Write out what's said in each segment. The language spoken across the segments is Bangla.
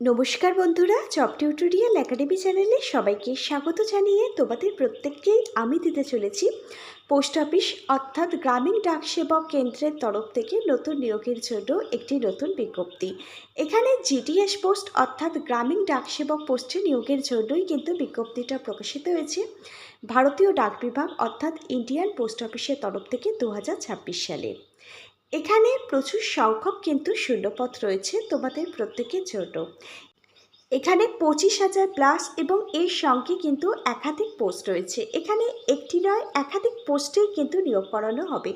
নমস্কার বন্ধুরা, জব টিউটোরিয়াল একাডেমি চ্যানেলে সবাইকে স্বাগত জানিয়ে তোমাদের প্রত্যেককেই আমি দিতে চলেছি পোস্ট অফিস অর্থাৎ গ্রামীণ ডাক সেবক কেন্দ্রের তরফ থেকে নতুন নিয়োগের জন্য একটি নতুন বিজ্ঞপ্তি। এখানে জিডিএস পোস্ট অর্থাৎ গ্রামীণ ডাক সেবক পোস্টে নিয়োগের জন্যই কিন্তু বিজ্ঞপ্তিটা প্রকাশিত হয়েছে ভারতীয় ডাক বিভাগ অর্থাৎ ইন্ডিয়ান পোস্ট অফিসের তরফ থেকে 2026 সালে। এখানে প্রচুর সংখ্যক কিন্তু শূন্যপদ রয়েছে তোমাদের প্রত্যেকের জন্য। এখানে 25,000 প্লাস এবং এর সঙ্গে কিন্তু একাধিক পোস্ট রয়েছে। এখানে একটি নয় একাধিক পোস্টেই কিন্তু নিয়োগ করানো হবে।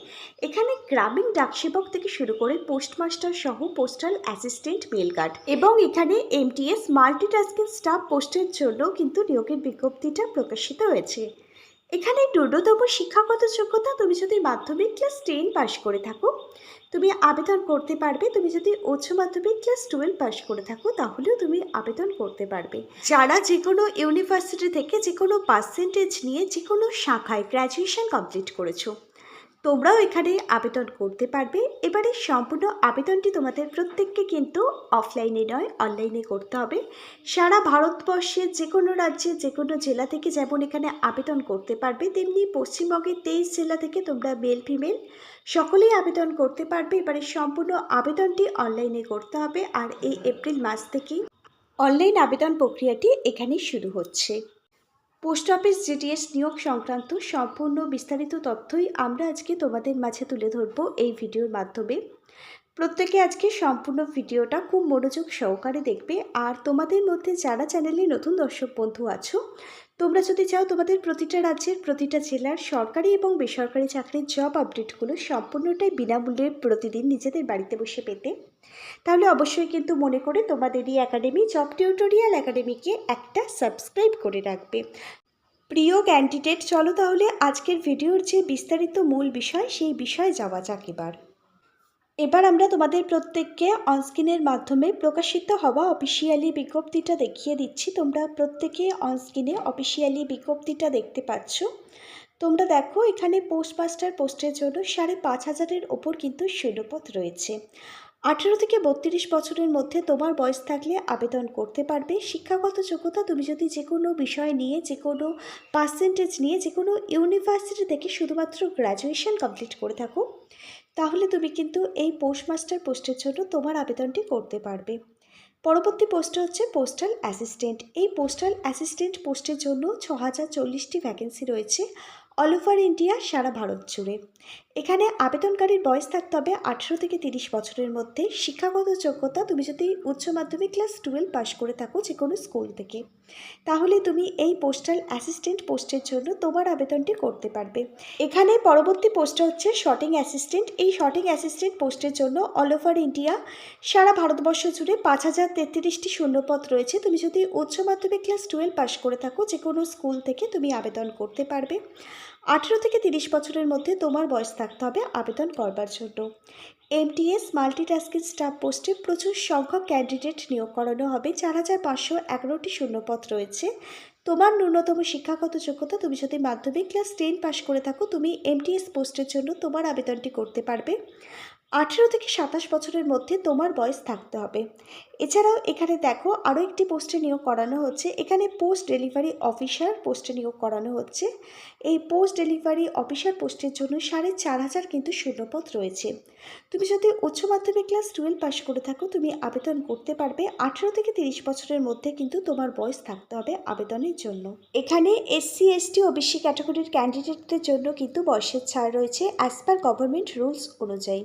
এখানে গ্রামীণ ডাকসেবক থেকে শুরু করে পোস্টমাস্টার সহ পোস্টাল অ্যাসিস্ট্যান্ট, মেল গার্ড এবং এখানে এমটিএস মাল্টিটাস্কিং স্টাফ পোস্টের জন্য কিন্তু নিয়োগের বিজ্ঞপ্তিটা প্রকাশিত হয়েছে। এখানে ন্যূনতম শিক্ষাগত যোগ্যতা, তুমি যদি মাধ্যমিক ক্লাস 10 পাশ করে থাকো তুমি আবেদন করতে পারবে। তুমি যদি উচ্চ মাধ্যমিক ক্লাস 12 পাশ করে থাকো তাহলেও তুমি আবেদন করতে পারবে। যারা যে কোনো ইউনিভার্সিটি থেকে যে কোনো পার্সেন্টেজ নিয়ে যে কোনো শাখায় গ্র্যাজুয়েশন কমপ্লিট করেছো তোমরাও এখানে আবেদন করতে পারবে। এবারে সম্পূর্ণ আবেদনটি তোমাদের প্রত্যেককে কিন্তু অফলাইনে নয় অনলাইনে করতে হবে। সারা ভারতবর্ষের যে কোনো রাজ্যের যে কোনো জেলা থেকে যেমন এখানে আবেদন করতে পারবে, তেমনি পশ্চিমবঙ্গের 23 জেলা থেকে তোমরা মেল ফিমেল সকলেই আবেদন করতে পারবে। এবারে সম্পূর্ণ আবেদনটি অনলাইনে করতে হবে আর এই এপ্রিল মাস থেকেই অনলাইন আবেদন প্রক্রিয়াটি এখানে শুরু হচ্ছে। পোস্ট অফিস জিডিএস নিয়োগ সংক্রান্ত সম্পূর্ণ বিস্তারিত তথ্যই আমরা আজকে তোমাদের মাঝে তুলে ধরব এই ভিডিওর মাধ্যমে। প্রত্যেকে আজকে সম্পূর্ণ ভিডিওটা খুব মনোযোগ সহকারে দেখবে। আর তোমাদের মধ্যে যারা চ্যানেলে নতুন দর্শক বন্ধু আছো, তোমরা যদি চাও তোমাদের প্রতিটা রাজ্যের প্রতিটা জেলার সরকারি এবং বেসরকারি চাকরির জব আপডেটগুলো সম্পূর্ণটাই বিনামূল্যে প্রতিদিন নিজেদের বাড়িতে বসে পেতে, তাহলে অবশ্যই কিন্তু মনে করে তোমাদের এই একাডেমি জব টিউটোরিয়াল একাডেমিকে একটা সাবস্ক্রাইব করে রাখবে। প্রিয় ক্যান্ডিডেট, চলো তাহলে আজকের ভিডিওর যে বিস্তারিত মূল বিষয় সেই বিষয়ে যাওয়া যাক। এবার আমরা তোমাদের প্রত্যেককে অনস্ক্রিনের মাধ্যমে প্রকাশিত হওয়া অফিসিয়ালি বিজ্ঞপ্তিটা দেখিয়ে দিচ্ছি। তোমরা প্রত্যেকে অনস্ক্রিনে অফিসিয়ালি বিজ্ঞপ্তিটা দেখতে পাচ্ছ। তোমরা দেখো এখানে পোস্টমাস্টার পোস্টের জন্য 5,500-এর ওপর কিন্তু শূন্যপদ রয়েছে। 18 থেকে 32 বছরের মধ্যে তোমার বয়স থাকলে আবেদন করতে পারবে। শিক্ষাগত যোগ্যতা, তুমি যদি যে কোনো বিষয় নিয়ে যে কোনো পার্সেন্টেজ নিয়ে যে কোনো ইউনিভার্সিটি থেকে শুধুমাত্র গ্র্যাজুয়েশন কমপ্লিট করে থাকো তাহলে তুমি কিন্তু এই পোস্টমাস্টার পোস্টের জন্য তোমার আবেদনটি করতে পারবে। পরবর্তী পোস্ট হচ্ছে পোস্টাল অ্যাসিস্ট্যান্ট। এই পোস্টাল অ্যাসিস্ট্যান্ট পোস্টের জন্য 6,040টি ভ্যাকেন্সি রয়েছে অল ওভার ইন্ডিয়া, সারা ভারত জুড়ে। এখানে আবেদনকারীর বয়স থাকতে হবে 18 থেকে 30 বছরের মধ্যে। শিক্ষাগত যোগ্যতা, তুমি যদি উচ্চ মাধ্যমিক ক্লাস 12 পাশ করে থাকো যে কোনো স্কুল থেকে তাহলে তুমি এই পোস্টাল অ্যাসিস্ট্যান্ট পোস্টের জন্য তোমার আবেদনটি করতে পারবে। এখানে পরবর্তী পোস্টটা হচ্ছে শর্টিং অ্যাসিস্ট্যান্ট। এই শর্টিং অ্যাসিস্ট্যান্ট পোস্টের জন্য অল ওভার ইন্ডিয়া, সারা ভারতবর্ষ জুড়ে 5,033টি শূন্যপদ রয়েছে। তুমি যদি উচ্চ মাধ্যমিক ক্লাস 12 পাশ করে থাকো যে কোনো স্কুল থেকে তুমি আবেদন করতে পারবে। 18 থেকে 30 বছরের মধ্যে তোমার বয়স থাকতে হবে আবেদন করবার জন্য। এমটিএস মাল্টিটাস্কিং স্টাফ পোস্টে প্রচুর সংখ্যক ক্যান্ডিডেট নিয়োগ করানো হবে। 4,511টি শূন্যপদ রয়েছে। তোমার ন্যূনতম শিক্ষাগত যোগ্যতা, তুমি যদি মাধ্যমিক ক্লাস 10 পাশ করে থাকো তুমি এমটিএস পোস্টের জন্য তোমার আবেদনটি করতে পারবে। 18 থেকে 27 বছরের মধ্যে তোমার বয়স থাকতে হবে। এছাড়াও এখানে দেখো আরও একটি পোস্টে নিয়োগ করানো হচ্ছে। এখানে পোস্ট ডেলিভারি অফিসার পোস্টে নিয়োগ করানো হচ্ছে। এই পোস্ট ডেলিভারি অফিসার পোস্টের জন্য 4,500 কিন্তু শূন্যপদ রয়েছে। তুমি যদি উচ্চ মাধ্যমিক ক্লাস 12 পাশ করে থাকো তুমি আবেদন করতে পারবে। 18 থেকে 30 বছরের মধ্যে কিন্তু তোমার বয়স থাকতে হবে আবেদনের জন্য। এখানে এসসি এসটি ওবিসি ক্যাটাগরির ক্যান্ডিডেটদের জন্য কিন্তু বয়সের ছাড় রয়েছে অ্যাজ পার গভর্নমেন্ট রুলস অনুযায়ী।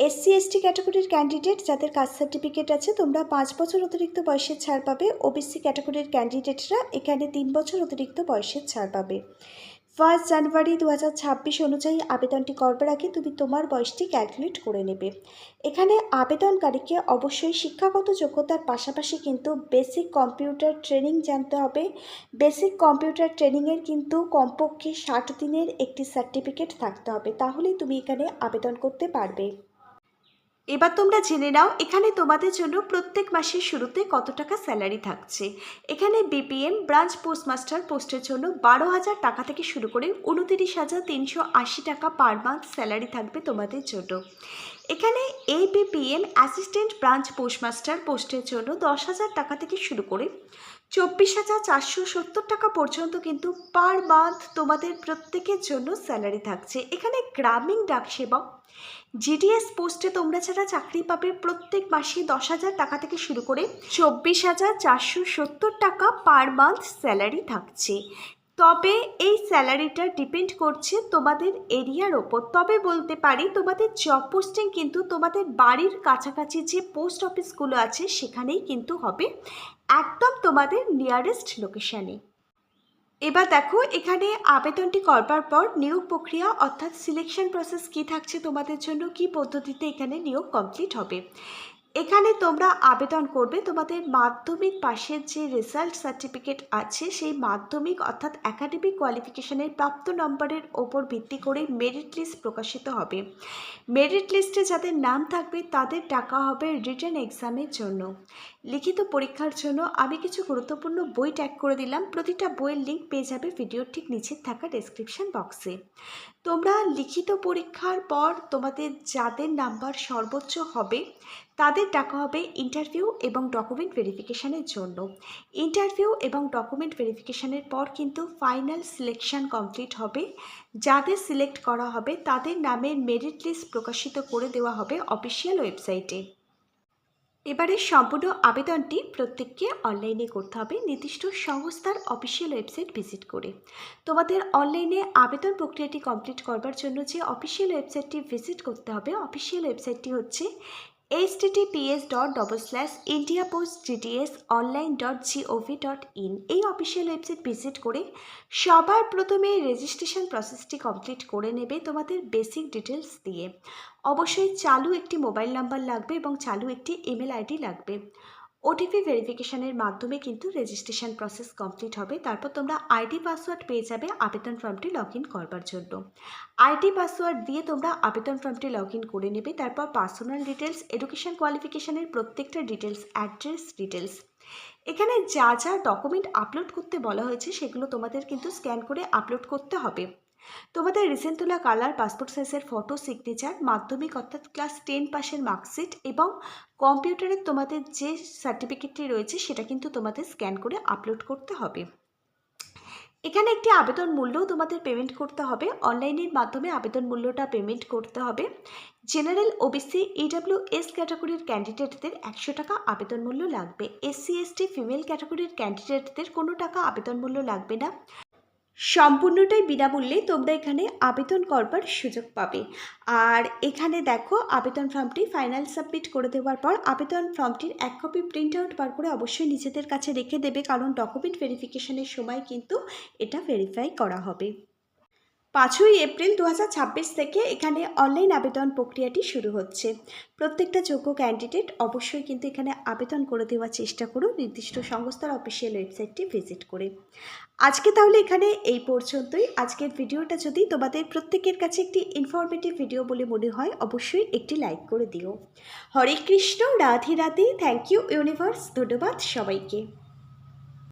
এসসি এসটি ক্যাটাগরির ক্যান্ডিডেট যাদের কাস্ট সার্টিফিকেট আছে তোমরা 5 বছর অতিরিক্ত বয়সের ছাড় পাবে। ওবিসি ক্যাটাগরির ক্যান্ডিডেটরা এখানে 3 বছর অতিরিক্ত বয়সের ছাড় পাবে। 1 জানুয়ারি 2026 অনুযায়ী আবেদনটি করবার আগে তুমি তোমার বয়সটি ক্যালকুলেট করে নেবে। এখানে আবেদনকারীকে অবশ্যই শিক্ষাগত যোগ্যতার পাশাপাশি কিন্তু বেসিক কম্পিউটার ট্রেনিং জানতে হবে। বেসিক কম্পিউটার ট্রেনিংয়ের কিন্তু কমপক্ষে 60 দিনের একটি সার্টিফিকেট থাকতে হবে, তাহলেই তুমি এখানে আবেদন করতে পারবে। এবার তোমরা জেনে নাও এখানে তোমাদের জন্য প্রত্যেক মাসের শুরুতে কত টাকা স্যালারি থাকছে। এখানে বিপিএম ব্রাঞ্চ পোস্টমাস্টার পোস্টের জন্য 12,000 টাকা থেকে শুরু করে 29,380 টাকা পার মান্থ স্যালারি থাকবে তোমাদের জন্য। এখানে ABPM অ্যাসিস্ট্যান্ট ব্রাঞ্চ পোস্টমাস্টার পোস্টের জন্য 10,000 টাকা থেকে শুরু করে 24,470 টাকা পর্যন্ত কিন্তু পার মান্থ তোমাদের প্রত্যেকের জন্য স্যালারি থাকছে। এখানে গ্রামীণ ডাকসেবক GDS পোস্টে তোমরা যারা চাকরি পাবে প্রত্যেক মাসে 10,000 টাকা থেকে শুরু করে 24,470 টাকা পার মান্থ স্যালারি থাকছে। তবে এই স্যালারিটা ডিপেন্ড করছে তোমাদের এরিয়ার ওপর। তবে বলতে পারি তোমাদের জব পোস্টিং কিন্তু তোমাদের বাড়ির কাছাকাছি যে পোস্ট অফিসগুলো আছে সেখানেই কিন্তু হবে, একদম তোমাদের নিয়ারেস্ট লোকেশানে। এবার দেখো এখানে আবেদনটি করবার পর নিয়োগ প্রক্রিয়া অর্থাৎ সিলেকশন প্রসেস কী থাকছে তোমাদের জন্য, কী পদ্ধতিতে এখানে নিয়োগ কমপ্লিট হবে। এখানে তোমরা আবেদন করবে তোমাদের মাধ্যমিক পাশের যে রেজাল্ট সার্টিফিকেট আছে সেই মাধ্যমিক অর্থাৎ একাডেমিক কোয়ালিফিকেশনের প্রাপ্ত নম্বরের ওপর ভিত্তি করে মেরিট লিস্ট প্রকাশিত হবে। মেরিট লিস্টে যাদের নাম থাকবে তাদের ডাকা হবে রিটেন এক্সামের জন্য। লিখিত পরীক্ষার জন্য আমি কিছু গুরুত্বপূর্ণ বই ট্যাগ করে দিলাম, প্রতিটা বইয়ের লিঙ্ক পেয়ে যাবে ভিডিওর ঠিক নিচে থাকা ডেসক্রিপশন বক্সে। তোমরা লিখিত পরীক্ষার পর তোমাদের যাদের নাম্বার সর্বোচ্চ হবে তাদের ডাকা হবে ইন্টারভিউ এবং ডকুমেন্ট ভেরিফিকেশানের জন্য। ইন্টারভিউ এবং ডকুমেন্ট ভেরিফিকেশানের পর কিন্তু ফাইনাল সিলেকশন কমপ্লিট হবে। যাদের সিলেক্ট করা হবে তাদের নামের মেরিট লিস্ট প্রকাশিত করে দেওয়া হবে অফিসিয়াল ওয়েবসাইটে। এবারে সম্পূর্ণ আবেদনটি প্রত্যেককে অনলাইনে করতে হবে নির্দিষ্ট সংস্থার অফিসিয়াল ওয়েবসাইট ভিজিট করে। তোমাদের অনলাইনে আবেদন প্রক্রিয়াটি কমপ্লিট করবার জন্য যে অফিসিয়াল ওয়েবসাইটটি ভিজিট করতে হবে, অফিসিয়াল ওয়েবসাইটটি হচ্ছে https://indiapostgdsonline.gov.in। এই অফিসিয়াল ওয়েবসাইট ভিজিট করে সবার প্রথমে রেজিস্ট্রেশন প্রসেসটি কমপ্লিট করে নেবে তোমাদের বেসিক ডিটেলস দিয়ে। অবশ্যই চালু একটি মোবাইল নাম্বার লাগবে এবং চালু একটি ইমেল আইডি লাগবে। ওটিপি ভেরিফিকেশানের মাধ্যমে কিন্তু রেজিস্ট্রেশন প্রসেস কমপ্লিট হবে। তারপর তোমরা আইডি পাসওয়ার্ড পেয়ে যাবে আবেদন ফর্মটি লগ ইন করবার জন্য। আইডি পাসওয়ার্ড দিয়ে তোমরা আবেদন ফর্মটি লগ ইন করে নেবে। তারপর পার্সোনাল ডিটেলস, এডুকেশন কোয়ালিফিকেশানের প্রত্যেকটা ডিটেলস, অ্যাড্রেস ডিটেলস, এখানে যা যা ডকুমেন্ট আপলোড করতে বলা হয়েছে সেগুলো তোমাদের কিন্তু স্ক্যান করে আপলোড করতে হবে। তোমাদের রিসেন্ট তোলা কালার পাসপোর্ট সাইজের ফটো, সিগনেচার, মাধ্যমিক অর্থাৎ ক্লাস 10 পাসের মার্কশিট এবং কম্পিউটারের তোমাদের যে সার্টিফিকেটটি রয়েছে সেটা কিন্তু তোমাদের স্ক্যান করে আপলোড করতে হবে। এখানে একটি আবেদন মূল্যও তোমাদের পেমেন্ট করতে হবে। অনলাইনের মাধ্যমে আবেদন মূল্যটা পেমেন্ট করতে হবে। জেনারেল, ওবিসি, EWS ক্যাটাগরির ক্যান্ডিডেটদের 100 টাকা আবেদন মূল্য লাগবে। SC ST ফিমেল ক্যাটাগরির ক্যান্ডিডেটদের কোনো টাকা আবেদন মূল্য লাগবে না। সম্পূর্ণটাই বিনামূল্যে তোমরা এখানে আবেদন করবার সুযোগ পাবে। আর এখানে দেখো আবেদন ফর্মটি ফাইনাল সাবমিট করে দেওয়ার পর আবেদন ফর্মটির 1 কপি প্রিন্ট আউট বার করে অবশ্যই নিজেদের কাছে রেখে দেবে, কারণ ডকুমেন্ট ভেরিফিকেশনের সময় কিন্তু এটা ভেরিফাই করা হবে। 5ই এপ্রিল 2026 থেকে এখানে অনলাইন আবেদন প্রক্রিয়াটি শুরু হচ্ছে। প্রত্যেকটা যোগ্য ক্যান্ডিডেট অবশ্যই কিন্তু এখানে আবেদন করে দেওয়ার চেষ্টা করুন নির্দিষ্ট সংস্থার অফিসিয়াল ওয়েবসাইটটি ভিজিট করে। আজকে তাহলে এখানে এই পর্যন্তই। আজকের ভিডিওটা যদি তোমাদের প্রত্যেকের কাছে একটি ইনফরমেটিভ ভিডিও বলে মনে হয় অবশ্যই একটি লাইক করে দিও। Hare Krishna, Radhe Radhe, thank you universe, ধন্যবাদ সবাইকে।